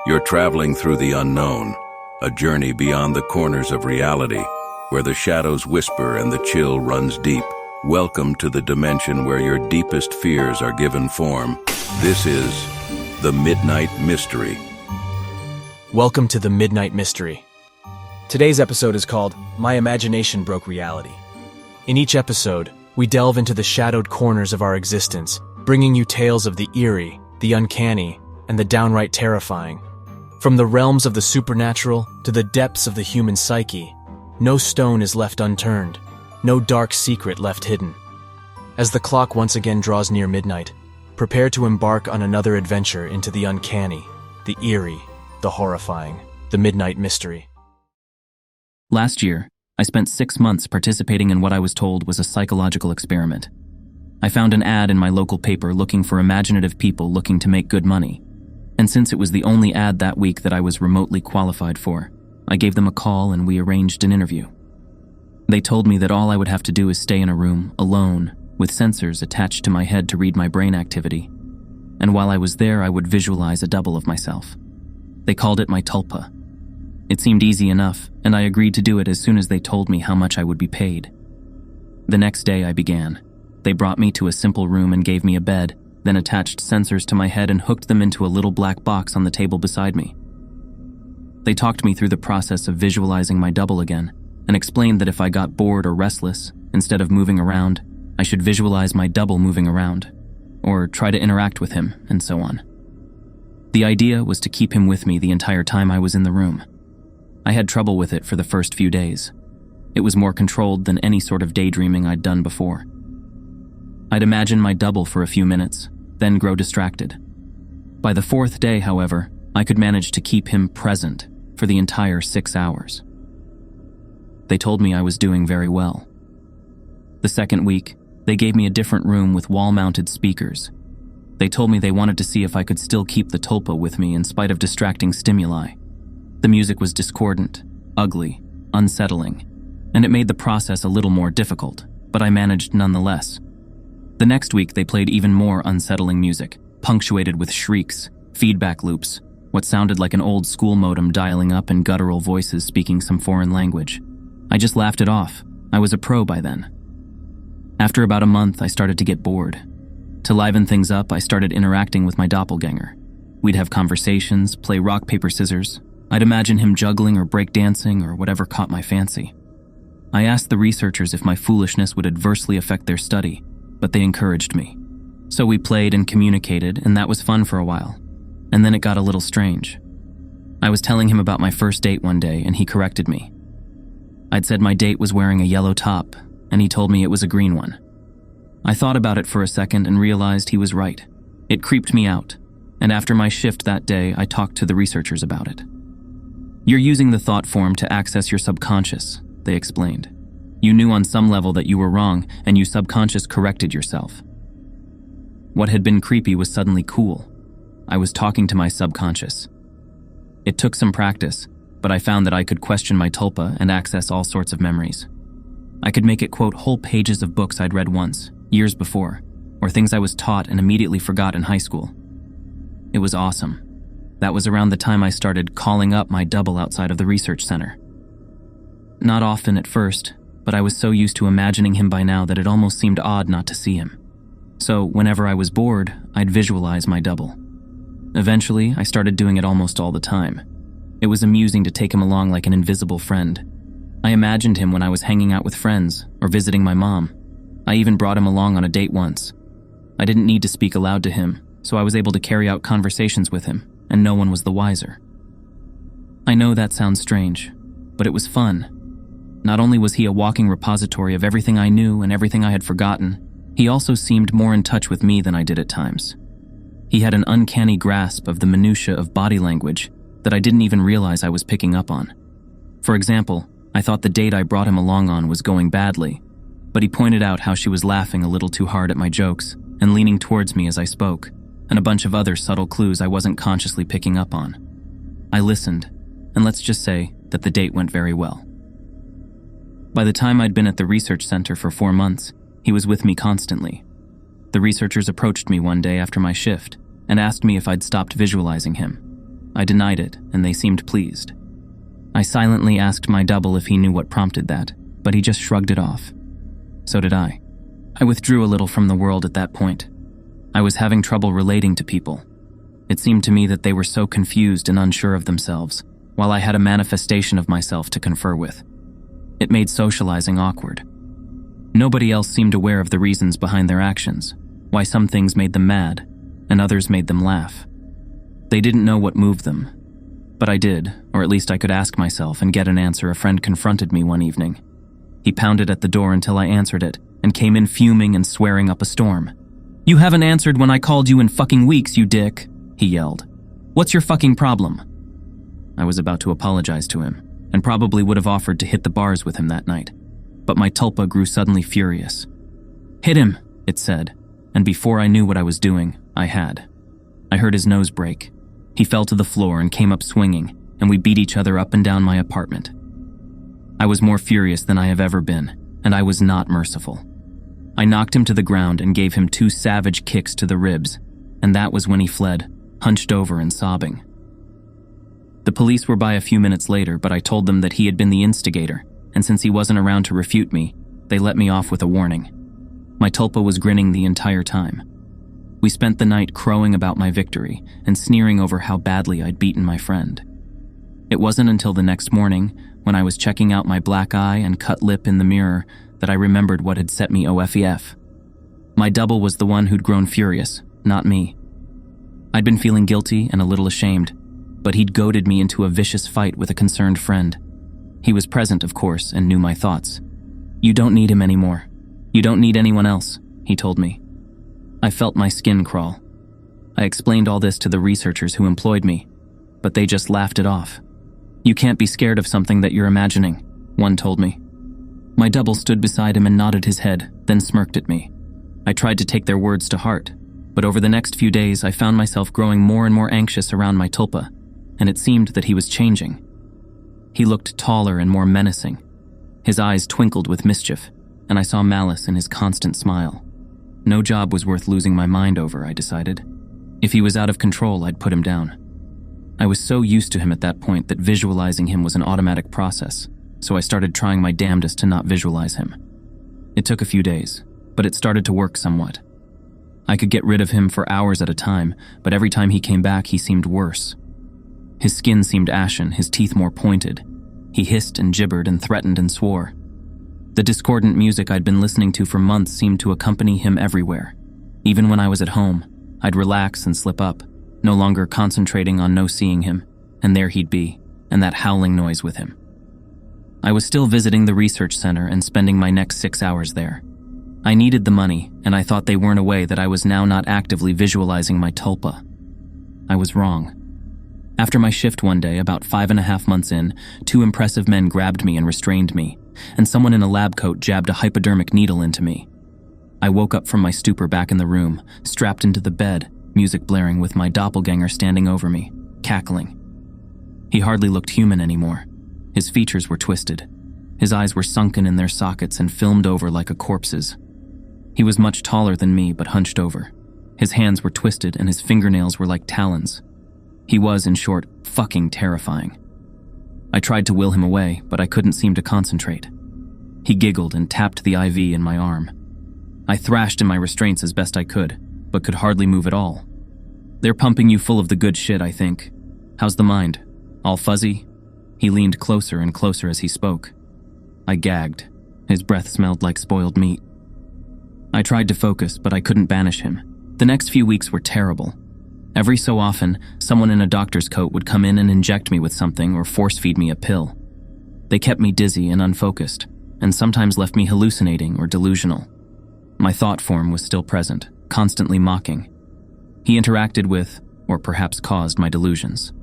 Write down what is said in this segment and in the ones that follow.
You're traveling through the unknown, a journey beyond the corners of reality, where the shadows whisper and the chill runs deep. Welcome to the dimension where your deepest fears are given form. This is the Midnight Mystery. Welcome to the Midnight Mystery. Today's episode is called My Imagination Broke Reality. In each episode, we delve into the shadowed corners of our existence, bringing you tales of the eerie, the uncanny, and the downright terrifying. From the realms of the supernatural to the depths of the human psyche, no stone is left unturned, no dark secret left hidden. As the clock once again draws near midnight, prepare to embark on another adventure into the uncanny, the eerie, the horrifying, the Midnight Mystery. Last year, I spent 6 months participating in what I was told was a psychological experiment. I found an ad in my local paper looking for imaginative people looking to make good money. And since it was the only ad that week that I was remotely qualified for, I gave them a call and we arranged an interview. They told me that all I would have to do is stay in a room, alone, with sensors attached to my head to read my brain activity. And while I was there, I would visualize a double of myself. They called it my tulpa. It seemed easy enough, and I agreed to do it as soon as they told me how much I would be paid. The next day I began. They brought me to a simple room and gave me a bed, then attached sensors to my head and hooked them into a little black box on the table beside me. They talked me through the process of visualizing my double again, and explained that if I got bored or restless, instead of moving around, I should visualize my double moving around, or try to interact with him, and so on. The idea was to keep him with me the entire time I was in the room. I had trouble with it for the first few days. It was more controlled than any sort of daydreaming I'd done before. I'd imagine my double for a few minutes, then grow distracted. By the 4th day, however, I could manage to keep him present for the entire 6 hours. They told me I was doing very well. The second week, they gave me a different room with wall-mounted speakers. They told me they wanted to see if I could still keep the tulpa with me in spite of distracting stimuli. The music was discordant, ugly, unsettling, and it made the process a little more difficult, but I managed nonetheless. The next week, they played even more unsettling music, punctuated with shrieks, feedback loops, what sounded like an old school modem dialing up and guttural voices speaking some foreign language. I just laughed it off. I was a pro by then. After about a month, I started to get bored. To liven things up, I started interacting with my doppelganger. We'd have conversations, play rock, paper, scissors. I'd imagine him juggling or breakdancing or whatever caught my fancy. I asked the researchers if my foolishness would adversely affect their study, but they encouraged me. So we played and communicated, and that was fun for a while. And then it got a little strange. I was telling him about my first date one day, and he corrected me. I'd said my date was wearing a yellow top, and he told me it was a green one. I thought about it for a second and realized he was right. It creeped me out, and after my shift that day, I talked to the researchers about it. You're using the thought form to access your subconscious, they explained. You knew on some level that you were wrong, and you subconscious corrected yourself. What had been creepy was suddenly cool. I was talking to my subconscious. It took some practice, but I found that I could question my tulpa and access all sorts of memories. I could make it quote whole pages of books I'd read once, years before, or things I was taught and immediately forgot in high school. It was awesome. That was around the time I started calling up my double outside of the research center. Not often at first, but I was so used to imagining him by now that it almost seemed odd not to see him. So whenever I was bored, I'd visualize my double. Eventually, I started doing it almost all the time. It was amusing to take him along like an invisible friend. I imagined him when I was hanging out with friends or visiting my mom. I even brought him along on a date once. I didn't need to speak aloud to him, so I was able to carry out conversations with him, and no one was the wiser. I know that sounds strange, but it was fun. Not only was he a walking repository of everything I knew and everything I had forgotten, he also seemed more in touch with me than I did at times. He had an uncanny grasp of the minutiae of body language that I didn't even realize I was picking up on. For example, I thought the date I brought him along on was going badly, but he pointed out how she was laughing a little too hard at my jokes and leaning towards me as I spoke, and a bunch of other subtle clues I wasn't consciously picking up on. I listened, and let's just say that the date went very well. By the time I'd been at the research center for 4 months, he was with me constantly. The researchers approached me one day after my shift and asked me if I'd stopped visualizing him. I denied it, and they seemed pleased. I silently asked my double if he knew what prompted that, but he just shrugged it off. So did I. I withdrew a little from the world at that point. I was having trouble relating to people. It seemed to me that they were so confused and unsure of themselves, while I had a manifestation of myself to confer with. It made socializing awkward. Nobody else seemed aware of the reasons behind their actions, why some things made them mad, and others made them laugh. They didn't know what moved them. But I did, or at least I could ask myself and get an answer. A friend confronted me one evening. He pounded at the door until I answered it, and came in fuming and swearing up a storm. "You haven't answered when I called you in fucking weeks, you dick," he yelled. "What's your fucking problem?" I was about to apologize to him, and probably would have offered to hit the bars with him that night. But my tulpa grew suddenly furious. "Hit him," it said, and before I knew what I was doing, I had. I heard his nose break. He fell to the floor and came up swinging, and we beat each other up and down my apartment. I was more furious than I have ever been, and I was not merciful. I knocked him to the ground and gave him 2 savage kicks to the ribs, and that was when he fled, hunched over and sobbing. The police were by a few minutes later, but I told them that he had been the instigator, and since he wasn't around to refute me, they let me off with a warning. My tulpa was grinning the entire time. We spent the night crowing about my victory and sneering over how badly I'd beaten my friend. It wasn't until the next morning, when I was checking out my black eye and cut lip in the mirror, that I remembered what had set me OFEF. My double was the one who'd grown furious, not me. I'd been feeling guilty and a little ashamed, but he'd goaded me into a vicious fight with a concerned friend. He was present, of course, and knew my thoughts. "You don't need him anymore. You don't need anyone else," he told me. I felt my skin crawl. I explained all this to the researchers who employed me, but they just laughed it off. "You can't be scared of something that you're imagining," one told me. My double stood beside him and nodded his head, then smirked at me. I tried to take their words to heart, but over the next few days I found myself growing more and more anxious around my tulpa, and it seemed that he was changing. He looked taller and more menacing. His eyes twinkled with mischief, and I saw malice in his constant smile. No job was worth losing my mind over, I decided. If he was out of control, I'd put him down. I was so used to him at that point that visualizing him was an automatic process, so I started trying my damnedest to not visualize him. It took a few days, but it started to work somewhat. I could get rid of him for hours at a time, but every time he came back, he seemed worse. His skin seemed ashen, his teeth more pointed. He hissed and gibbered and threatened and swore. The discordant music I'd been listening to for months seemed to accompany him everywhere. Even when I was at home, I'd relax and slip up, no longer concentrating on no seeing him, and there he'd be, and that howling noise with him. I was still visiting the research center and spending my next 6 hours there. I needed the money, and I thought they weren't aware that I was now not actively visualizing my tulpa. I was wrong. After my shift one day, about 5.5 months in, 2 impressive men grabbed me and restrained me, and someone in a lab coat jabbed a hypodermic needle into me. I woke up from my stupor back in the room, strapped into the bed, music blaring with my doppelganger standing over me, cackling. He hardly looked human anymore. His features were twisted. His eyes were sunken in their sockets and filmed over like a corpse's. He was much taller than me, but hunched over. His hands were twisted and his fingernails were like talons. He was, in short, fucking terrifying. I tried to will him away, but I couldn't seem to concentrate. He giggled and tapped the IV in my arm. I thrashed in my restraints as best I could, but could hardly move at all. "They're pumping you full of the good shit, I think. How's the mind? All fuzzy?" He leaned closer and closer as he spoke. I gagged. His breath smelled like spoiled meat. I tried to focus, but I couldn't banish him. The next few weeks were terrible. Every so often, someone in a doctor's coat would come in and inject me with something or force-feed me a pill. They kept me dizzy and unfocused, and sometimes left me hallucinating or delusional. My thought form was still present, constantly mocking. He interacted with, or perhaps caused, my delusions.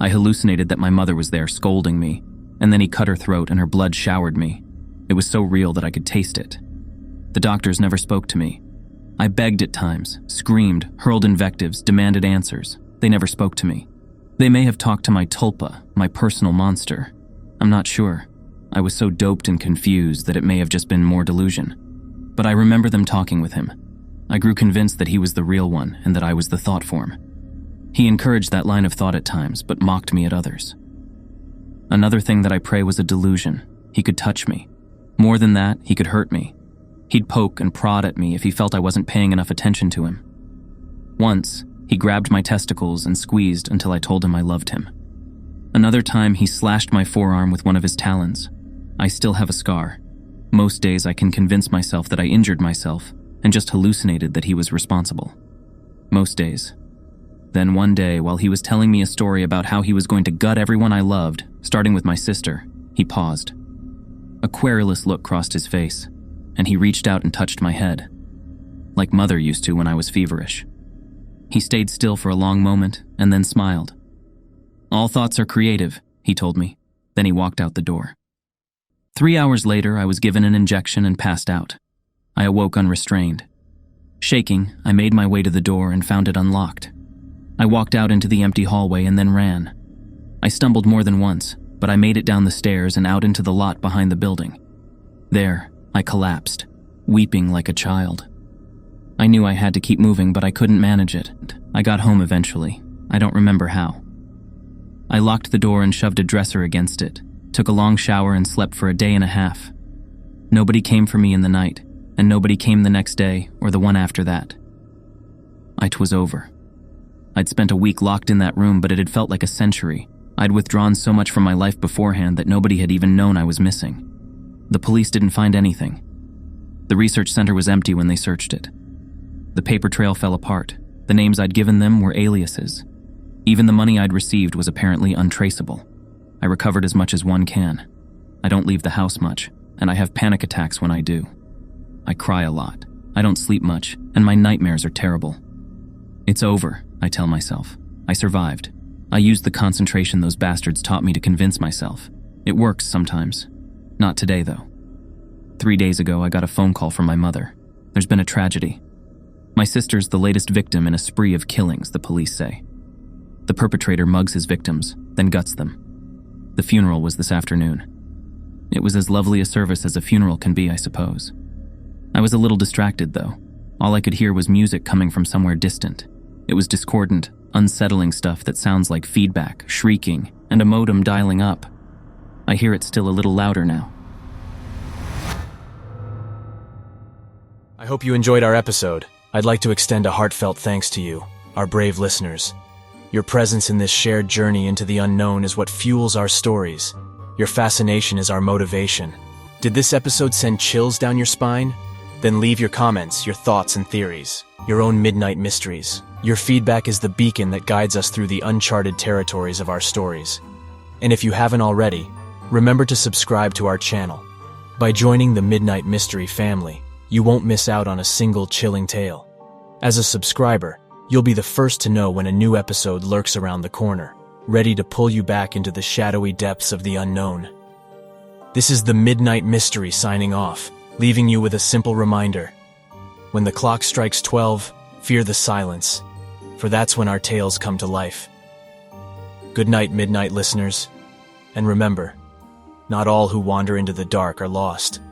I hallucinated that my mother was there scolding me, and then he cut her throat and her blood showered me. It was so real that I could taste it. The doctors never spoke to me. I begged at times, screamed, hurled invectives, demanded answers. They never spoke to me. They may have talked to my tulpa, my personal monster. I'm not sure. I was so doped and confused that it may have just been more delusion. But I remember them talking with him. I grew convinced that he was the real one and that I was the thought form. He encouraged that line of thought at times, but mocked me at others. Another thing that I pray was a delusion. He could touch me. More than that, he could hurt me. He'd poke and prod at me if he felt I wasn't paying enough attention to him. Once, he grabbed my testicles and squeezed until I told him I loved him. Another time, he slashed my forearm with one of his talons. I still have a scar. Most days I can convince myself that I injured myself and just hallucinated that he was responsible. Most days. Then one day, while he was telling me a story about how he was going to gut everyone I loved, starting with my sister, he paused. A querulous look crossed his face, and he reached out and touched my head, like Mother used to when I was feverish. He stayed still for a long moment and then smiled. "All thoughts are creative," he told me. Then he walked out the door. 3 hours later, I was given an injection and passed out. I awoke unrestrained. Shaking, I made my way to the door and found it unlocked. I walked out into the empty hallway and then ran. I stumbled more than once, but I made it down the stairs and out into the lot behind the building. There, I collapsed, weeping like a child. I knew I had to keep moving, but I couldn't manage it. I got home eventually. I don't remember how. I locked the door and shoved a dresser against it, took a long shower and slept for a day and a half. Nobody came for me in the night, and nobody came the next day or the one after that. It was over. I'd spent a week locked in that room, but it had felt like a century. I'd withdrawn so much from my life beforehand that nobody had even known I was missing. The police didn't find anything. The research center was empty when they searched it. The paper trail fell apart. The names I'd given them were aliases. Even the money I'd received was apparently untraceable. I recovered as much as one can. I don't leave the house much, and I have panic attacks when I do. I cry a lot. I don't sleep much, and my nightmares are terrible. It's over, I tell myself. I survived. I used the concentration those bastards taught me to convince myself. It works sometimes. Not today, though. 3 days ago, I got a phone call from my mother. There's been a tragedy. My sister's the latest victim in a spree of killings, the police say. The perpetrator mugs his victims, then guts them. The funeral was this afternoon. It was as lovely a service as a funeral can be, I suppose. I was a little distracted, though. All I could hear was music coming from somewhere distant. It was discordant, unsettling stuff that sounds like feedback, shrieking, and a modem dialing up. I hear it still a little louder now. I hope you enjoyed our episode. I'd like to extend a heartfelt thanks to you, our brave listeners. Your presence in this shared journey into the unknown is what fuels our stories. Your fascination is our motivation. Did this episode send chills down your spine? Then leave your comments, your thoughts and theories, your own midnight mysteries. Your feedback is the beacon that guides us through the uncharted territories of our stories. And if you haven't already, remember to subscribe to our channel. By joining the Midnight Mystery family, you won't miss out on a single chilling tale. As a subscriber, you'll be the first to know when a new episode lurks around the corner, ready to pull you back into the shadowy depths of the unknown. This is the Midnight Mystery signing off, leaving you with a simple reminder. When the clock strikes 12, fear the silence, for that's when our tales come to life. Good night, Midnight listeners. And remember, not all who wander into the dark are lost.